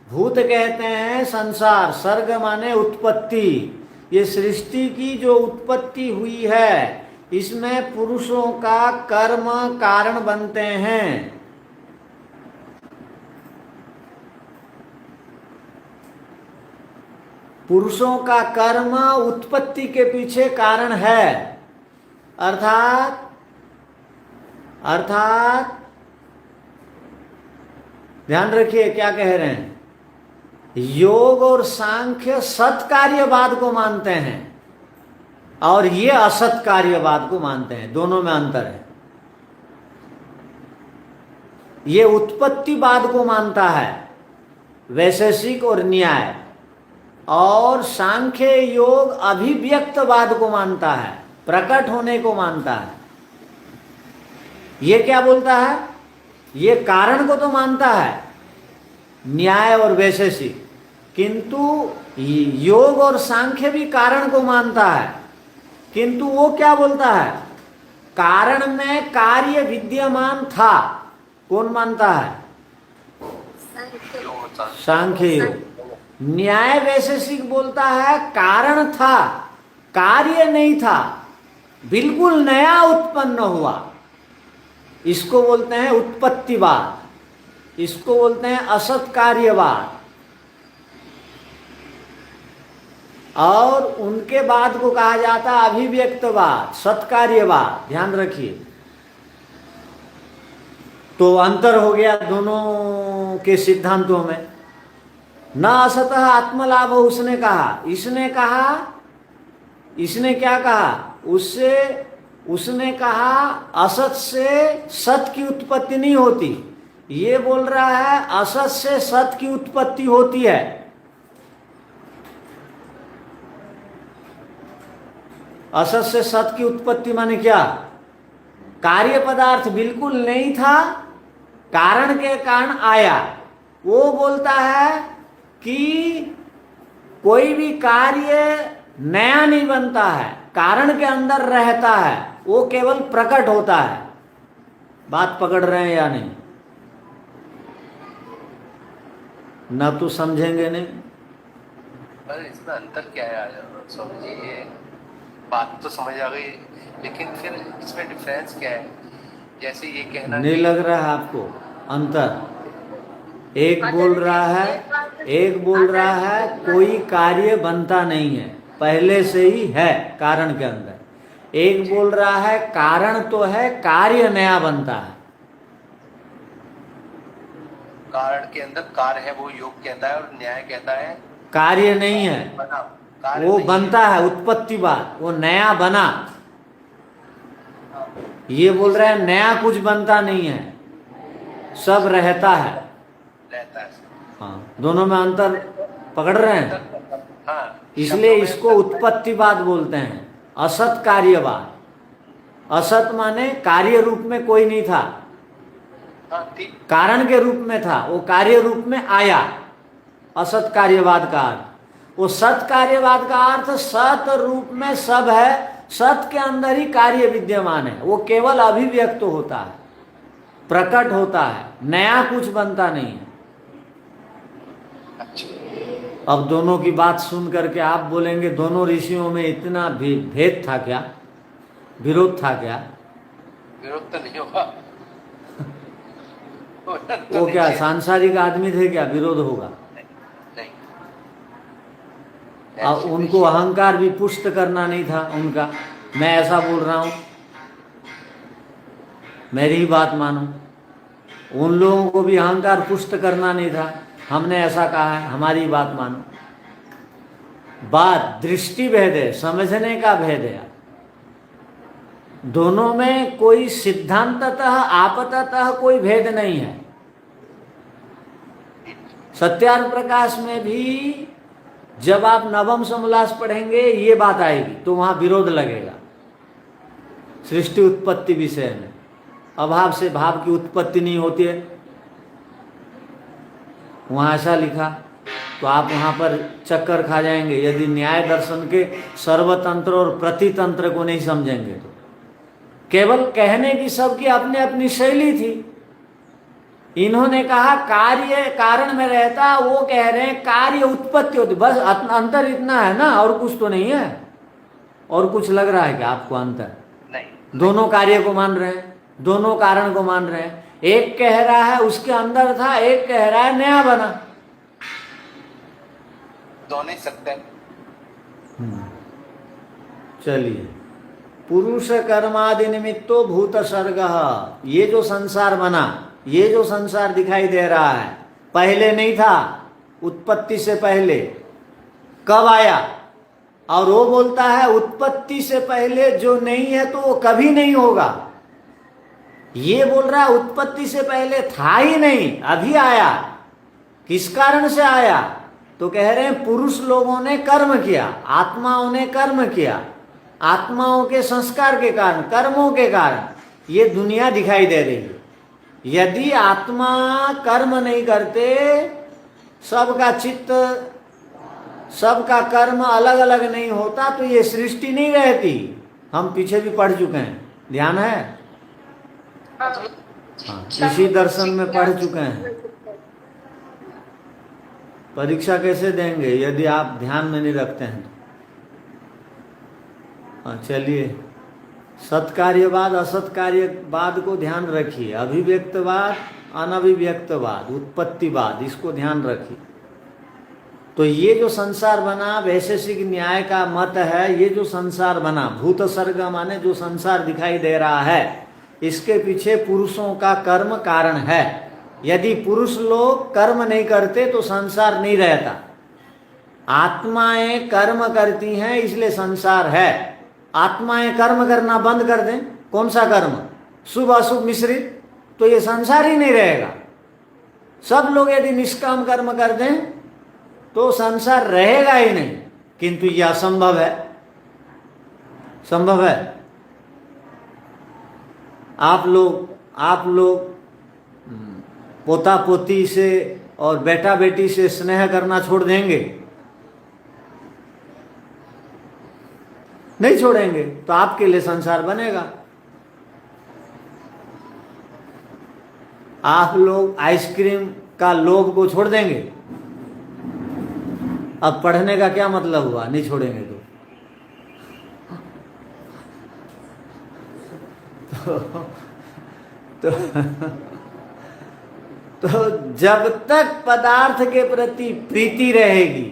भूत कहते हैं संसार, सर्ग माने उत्पत्ति। ये सृष्टि की जो उत्पत्ति हुई है, इसमें पुरुषों का कर्म कारण बनते हैं। पुरुषों का कर्म उत्पत्ति के पीछे कारण है। अर्थात ध्यान रखिए क्या कह रहे हैं। योग और सांख्य सत कार्यवाद को मानते हैं और ये असत कार्यवाद को मानते हैं, दोनों में अंतर है। ये उत्पत्तिवाद को मानता है, वैशेषिक और न्याय, और सांख्य योग अभिव्यक्तवाद को मानता है, प्रकट होने को मानता है। ये क्या बोलता है? ये कारण को तो मानता है, न्याय और वैशेषिक, किंतु योग और सांख्य भी कारण को मानता है, किंतु वो क्या बोलता है? कारण में कार्य विद्यमान था। कौन मानता है? सांख्य योग। न्याय वैशेषिक बोलता है कारण था, कार्य नहीं था, बिल्कुल नया उत्पन्न हुआ। इसको बोलते हैं उत्पत्तिवाद, इसको बोलते हैं असत कार्यवाद। और उनके बाद को कहा जाता है अभिव्यक्तवाद, सत्कार्यवाद। ध्यान रखिए, तो अंतर हो गया दोनों के सिद्धांतों में। न असतः आत्मलाभ उसने कहा, इसने कहा, इसने क्या कहा? उसने कहा असत से सत की उत्पत्ति नहीं होती। ये बोल रहा है असत से सत की उत्पत्ति होती है। असत से सत की उत्पत्ति माने क्या? कार्य पदार्थ बिल्कुल नहीं था, कारण के कारण आया। वो बोलता है कि कोई भी कार्य नया नहीं बनता है, कारण के अंदर रहता है, वो केवल प्रकट होता है। बात पकड़ रहे हैं या नहीं? ना तो समझेंगे नहीं। पर इसमें अंतर क्या है स्वामी जी? ये बात तो समझ आ गई, लेकिन फिर इसमें डिफरेंस क्या है? जैसे ये कहना नहीं लग रहा है आपको अंतर? एक बोल रहा है कोई कार्य बनता नहीं है, पहले से ही है कारण के अंदर। एक बोल रहा है कारण तो है, कार्य नया बनता है। कारण के अंदर कार्य है, वो योग कहता है, और न्याय कहता है कार्य नहीं है, वो बनता है, उत्पत्तिवाद, वो नया बना। ये बोल रहे हैं नया कुछ बनता नहीं है, सब रहता है। हाँ, दोनों में अंतर पकड़ रहे हैं? हाँ, इसलिए इसको उत्पत्तिवाद बोलते हैं, असत कार्यवाद। असत माने कार्य रूप में कोई नहीं था, कारण के रूप में था, वो कार्य रूप में आया। असत कार्यवाद का अर्थ, वो सत कार्यवाद का अर्थ सत रूप में सब है, सत के अंदर ही कार्य विद्यमान है, वो केवल अभिव्यक्त होता है, प्रकट होता है, नया कुछ बनता नहीं है। अब दोनों की बात सुन करके आप बोलेंगे दोनों ऋषियों में इतना भेद था क्या, विरोध था क्या? विरोध तो नहीं होगा। वो क्या सांसारिक आदमी थे क्या, विरोध होगा? नहीं। अब उनको अहंकार भी पुष्ट करना नहीं था उनका। मैं ऐसा बोल रहा हूं, मेरी ही बात मानो। उन लोगों को भी अहंकार पुष्ट करना नहीं था, हमने ऐसा कहा है, हमारी बात मानो। बात दृष्टि भेद है, समझने का भेद है। दोनों में कोई सिद्धांततः आपततः कोई भेद नहीं है। सत्यार्थ प्रकाश में भी जब आप नवम समोल्लास पढ़ेंगे ये बात आएगी तो वहां विरोध लगेगा। सृष्टि उत्पत्ति विषय में अभाव से भाव की उत्पत्ति नहीं होती है, वहां ऐसा लिखा, तो आप वहां पर चक्कर खा जाएंगे यदि न्याय दर्शन के सर्वतंत्र और प्रतितंत्र को नहीं समझेंगे तो। केवल कहने की सबकी अपनी अपनी शैली थी। इन्होंने कहा कार्य कारण में रहता, वो कह रहे हैं कार्य उत्पत्ति होती। बस अंतर इतना है ना, और कुछ तो नहीं है। और कुछ लग रहा है क्या आपको अंतर? नहीं। दोनों कार्य को मान रहे हैं, दोनों कारण को मान रहे हैं। एक कह रहा है उसके अंदर था, एक कह रहा है नया बना। दोनों ही सत्य है। चलिए, पुरुष कर्मादि निमित्तो भूत सर्ग, ये जो संसार बना, ये जो संसार दिखाई दे रहा है पहले नहीं था, उत्पत्ति से पहले। कब आया? और वो बोलता है उत्पत्ति से पहले जो नहीं है तो वो कभी नहीं होगा। ये बोल रहा है उत्पत्ति से पहले था ही नहीं, अभी आया। किस कारण से आया? तो कह रहे हैं पुरुष लोगों ने कर्म किया, आत्माओं ने कर्म किया, आत्माओं के संस्कार के कारण, कर्मों के कारण ये दुनिया दिखाई दे रही है। यदि आत्मा कर्म नहीं करते, सबका चित्त, सबका कर्म अलग अलग नहीं होता तो ये सृष्टि नहीं रहती। हम पीछे भी पढ़ चुके हैं, ध्यान है? हाँ, इसी दर्शन में पढ़ चुके हैं। परीक्षा कैसे देंगे यदि आप ध्यान में नहीं रखते हैं? हाँ, चलिए, सत्कार्यवाद असत्कार्यवाद को ध्यान रखिए, अभिव्यक्तवाद अनभिव्यक्तवाद, उत्पत्तिवाद, इसको ध्यान रखिए। तो ये जो संसार बना, वैशेषिक न्याय का मत है, ये जो संसार बना, भूत सर्ग माने जो संसार दिखाई दे रहा है, इसके पीछे पुरुषों का कर्म कारण है। यदि पुरुष लोग कर्म नहीं करते तो संसार नहीं रहता। आत्माएं कर्म करती हैं इसलिए संसार है। आत्माएं कर्म करना बंद कर दें, कौन सा कर्म? शुभ अशुभ मिश्रित, तो ये संसार ही नहीं रहेगा। सब लोग यदि निष्काम कर्म कर दें तो संसार रहेगा ही नहीं। किंतु यह असंभव है। संभव है? आप लोग पोता पोती से और बेटा बेटी से स्नेह करना छोड़ देंगे? नहीं छोड़ेंगे, तो आपके लिए संसार बनेगा। आप लोग आइसक्रीम का लोभ को छोड़ देंगे? अब पढ़ने का क्या मतलब हुआ, नहीं छोड़ेंगे तो जब तक पदार्थ के प्रति प्रीति रहेगी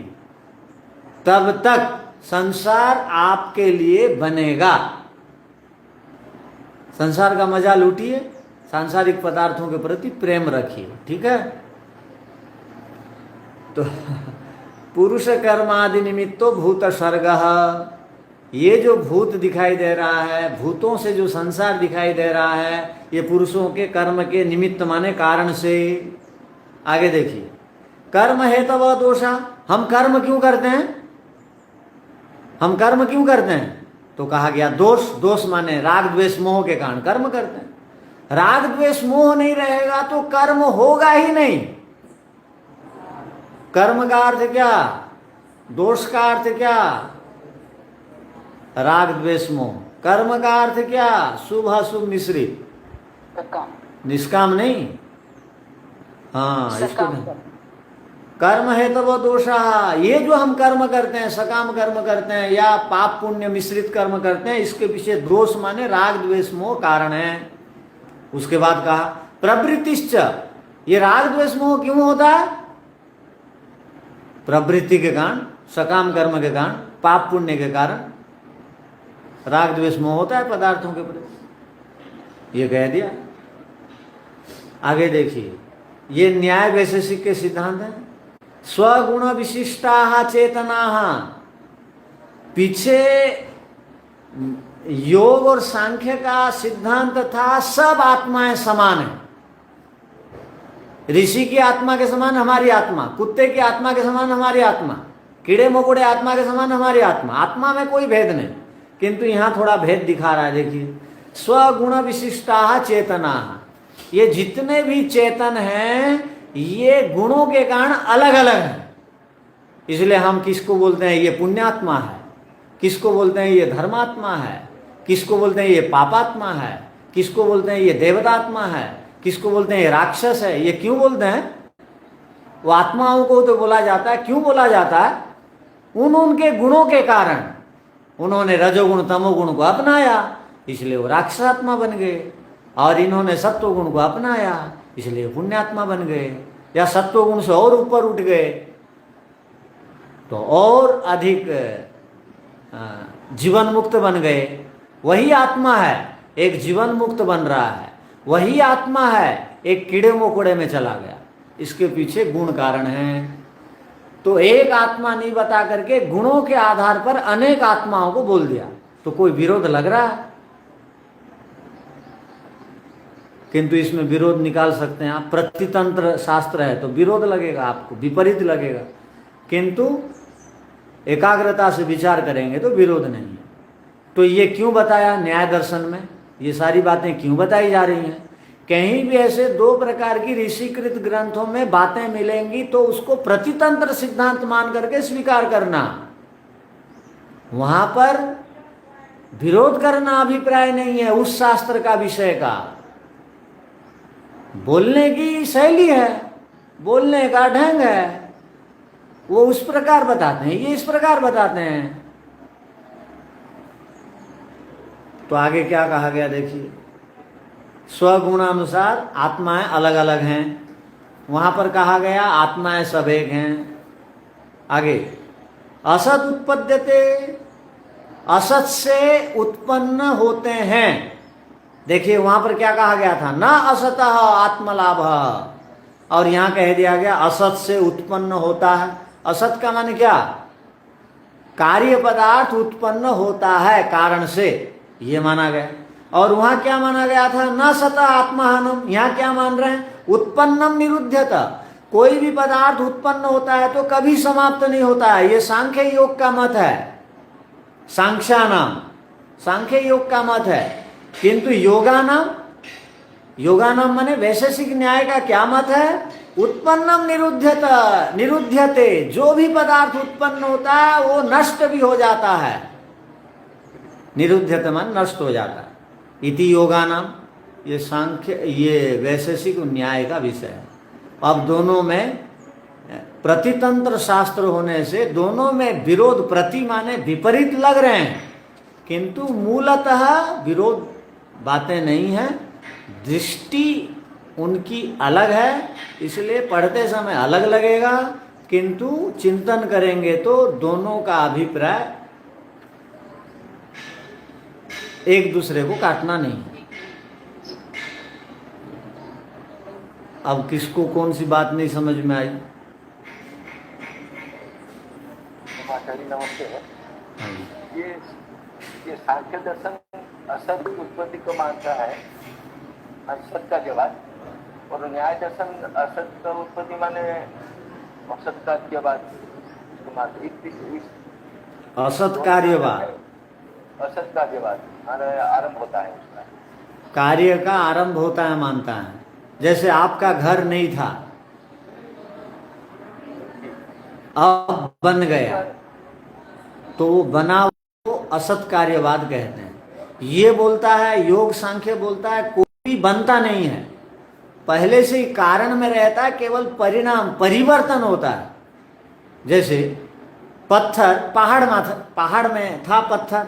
तब तक संसार आपके लिए बनेगा। संसार का मजा लूटिए, सांसारिक पदार्थों के प्रति प्रेम रखिए, ठीक है? तो पुरुष कर्मादि निमित्तो भूत सर्गः, ये जो भूत दिखाई दे रहा है, भूतों से जो संसार दिखाई दे रहा है, ये पुरुषों के कर्म के निमित्त माने कारण से। आगे देखिए, कर्म हेतव दोषा, हम कर्म क्यों करते हैं? हम कर्म क्यों करते हैं? तो कहा गया दोष। दोष माने राग द्वेष मोह के कारण कर्म करते हैं। राग द्वेष मोह नहीं रहेगा तो कर्म होगा ही नहीं। कर्म का अर्थ क्या? दोष का अर्थ क्या? राग द्वेष मोह। कर्म का अर्थ क्या? शुभ अशुभ मिश्रित, निष्काम नहीं। हाँ, इसको कर्म है तो वो दोषा, ये जो हम कर्म करते हैं, सकाम कर्म करते हैं या पाप पुण्य मिश्रित कर्म करते हैं, इसके पीछे दोष माने राग द्वेष मोह कारण है। उसके बाद कहा प्रवृत्तिश्च, ये राग द्वेष मोह क्यों होता है? प्रवृत्ति के कारण, सकाम कर्म के कारण, पाप पुण्य के कारण राग द्वेष मोह होता है पदार्थों के प्रति। ये कह दिया। आगे देखिए, ये न्याय वैशेषिक के सिद्धांत है। स्वगुण विशिष्टा चेतना, पीछे योग और सांख्य का सिद्धांत था सब आत्माएं समान है। ऋषि की आत्मा के समान हमारी आत्मा, कुत्ते की आत्मा के समान हमारी आत्मा, कीड़े मकोड़े आत्मा के समान हमारी आत्मा, आत्मा में कोई भेद नहीं। किंतु यहां थोड़ा भेद दिखा रहा है। देखिए, स्वगुण विशिष्टा चेतना, ये जितने भी चेतन हैं ये गुणों के कारण अलग अलग हैं। इसलिए हम किसको बोलते हैं ये पुण्यात्मा है, किसको बोलते हैं ये धर्मात्मा है, किसको बोलते हैं ये पापात्मा है, किसको बोलते हैं ये देवतात्मा है, किसको बोलते हैं ये राक्षस है। ये क्यों बोलते हैं? वो आत्माओं को तो बोला जाता है, क्यों बोला जाता है? उनके गुणों के कारण। उन्होंने रजोगुण तमोगुण को अपनाया इसलिए वो राक्षसात्मा बन गए, और इन्होंने सत्वगुण को अपनाया इसलिए पुण्यात्मा बन गए, या सत्वगुण से और ऊपर उठ गए तो और अधिक जीवन मुक्त बन गए। वही आत्मा है, एक जीवन मुक्त बन रहा है, वही आत्मा है एक कीड़े मकोड़े में चला गया। इसके पीछे गुण कारण हैं। तो एक आत्मा नहीं बता करके गुणों के आधार पर अनेक आत्माओं को बोल दिया, तो कोई विरोध लग रहा है? किंतु इसमें विरोध निकाल सकते हैं आप। प्रतितंत्र शास्त्र है तो विरोध लगेगा आपको, विपरीत लगेगा, किंतु एकाग्रता से विचार करेंगे तो विरोध नहीं है। तो ये क्यों बताया न्याय दर्शन में? ये सारी बातें क्यों बताई जा रही हैं? कहीं भी ऐसे दो प्रकार की ऋषिकृत ग्रंथों में बातें मिलेंगी तो उसको प्रतितंत्र सिद्धांत मान करके स्वीकार करना, वहां पर विरोध करना अभिप्राय नहीं है। उस शास्त्र का विषय का बोलने की शैली है, बोलने का ढंग है, वो उस प्रकार बताते हैं, ये इस प्रकार बताते हैं। तो आगे क्या कहा गया देखिए, स्वगुणानुसार आत्माएं अलग अलग हैं। वहां पर कहा गया आत्माएं सब एक हैं। आगे, असत उत्पद्यते, असत से उत्पन्न होते हैं। देखिए वहां पर क्या कहा गया था, न असतः आत्मलाभ, और यहां कह दिया गया असत से उत्पन्न होता है। असत का माने क्या? कार्य पदार्थ उत्पन्न होता है कारण से, ये माना गया। और वहां क्या माना गया था, न सतः आत्माहनम, यहां क्या मान रहे हैं, उत्पन्नम निरुध्यत, कोई भी पदार्थ उत्पन्न होता है तो कभी समाप्त नहीं होता है। ये सांख्य योग का मत है, सांख्यानाम सांख्य योग का मत है। किंतु योगानाम, योगानाम माने वैशेषिक न्याय का क्या मत है, उत्पन्नम निरुध्यत निरुध्यते, जो भी पदार्थ उत्पन्न होता है वो नष्ट भी हो जाता है। निरुध्यत मान नष्ट हो जाता है। इति योगानाम, ये सांख्य, ये वैशेषिक न्याय का विषय है। अब दोनों में प्रतितंत्र शास्त्र होने से दोनों में विरोध, प्रति माने विपरीत लग रहे हैं, किंतु मूलतः विरोध बातें नहीं है। दृष्टि उनकी अलग है, इसलिए पढ़ते समय अलग लगेगा, किंतु चिंतन करेंगे तो दोनों का अभिप्राय एक दूसरे को काटना नहीं। अब किसको कौन सी बात नहीं समझ में आई? नमस्ते। ये सांख्य दर्शन असत उत्पत्ति को मानता है, असत का जवाब, और न्याय दर्शन असत का उत्पत्ति माने असत का जवाब असत कार्यवाद, असत का जवाब आरंभ होता है, उसका कार्य का आरंभ होता है मानता है। जैसे आपका घर नहीं था, अब बन गया, तो वो बना वो असत कार्यवाद कहते हैं। ये बोलता है, योग सांख्य बोलता है कोई भी बनता नहीं है, पहले से ही कारण में रहता है, केवल परिणाम परिवर्तन होता है। जैसे पत्थर, पहाड़ में था पत्थर,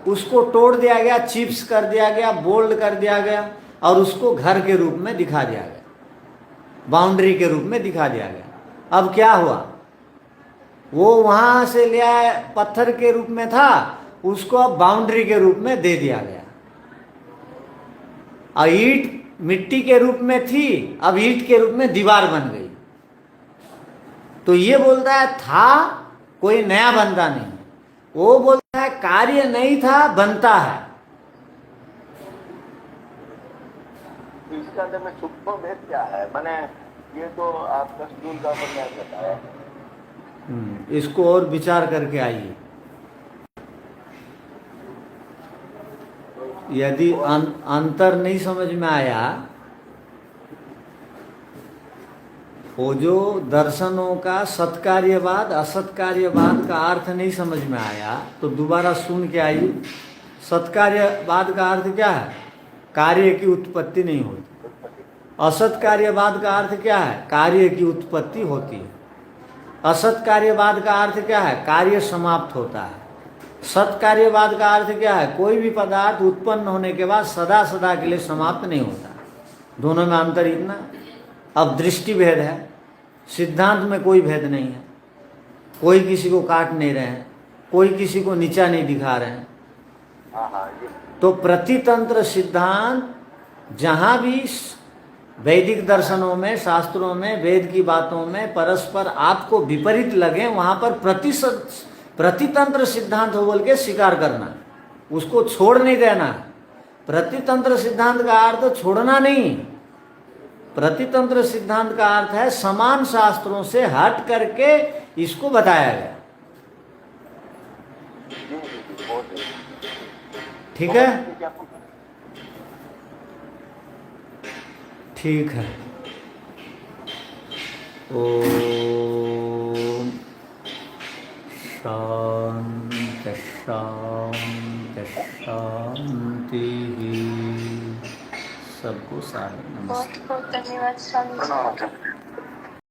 उसको तोड़ दिया गया, चिप्स कर दिया गया, बोल्ड कर दिया गया, और उसको घर के रूप में दिखा दिया गया, बाउंड्री के रूप में दिखा दिया गया। अब क्या हुआ, वो वहां से ले आया, पत्थर के रूप में था, उसको अब बाउंड्री के रूप में दे दिया गया। और ईंट मिट्टी के रूप में थी, अब ईंट के रूप में दीवार बन गई। तो ये बोलता है था, कोई नया बनता नहीं। वो बोलता कार्य नहीं था, बनता है। इसके अंदर में सूक्ष्म भेद क्या है? मैंने ये तो आपका स्कूल का उपन्यास बताया। इसको और विचार करके आइए। यदि अंतर नहीं समझ में आया, वो जो दर्शनों का सत्कार्यवाद असत्कार्यवाद का अर्थ नहीं समझ में आया, तो दोबारा सुन के आइए। सत्कार्यवाद का अर्थ क्या है? कार्य की उत्पत्ति नहीं होती। असत्कार्यवाद का अर्थ क्या है? कार्य की उत्पत्ति होती है। असत्कार्यवाद का अर्थ क्या है? कार्य समाप्त होता है। सत्कार्यवाद का अर्थ क्या है? कोई भी पदार्थ उत्पन्न होने के बाद सदा सदा के लिए समाप्त नहीं होता। दोनों में अंतर इतना। अब दृष्टि भेद है, सिद्धांत में कोई भेद नहीं है। कोई किसी को काट नहीं रहे हैं, कोई किसी को नीचा नहीं दिखा रहे हैं। तो प्रतितंत्र सिद्धांत जहां भी वैदिक दर्शनों में, शास्त्रों में, वेद की बातों में परस्पर आपको विपरीत लगे, वहां पर प्रतितंत्र सिद्धांत हो बोल के स्वीकार करना, उसको छोड़ नहीं देना। प्रतितंत्र सिद्धांत का अर्थ छोड़ना नहीं। प्रतितंत्र सिद्धांत का अर्थ है समान शास्त्रों से हट करके इसको बताया गया। ठीक है, ठीक है। ओम शांति शांति शांति। सबको सारे नमस्ते। बहुत बहुत धन्यवाद स्वामी जी।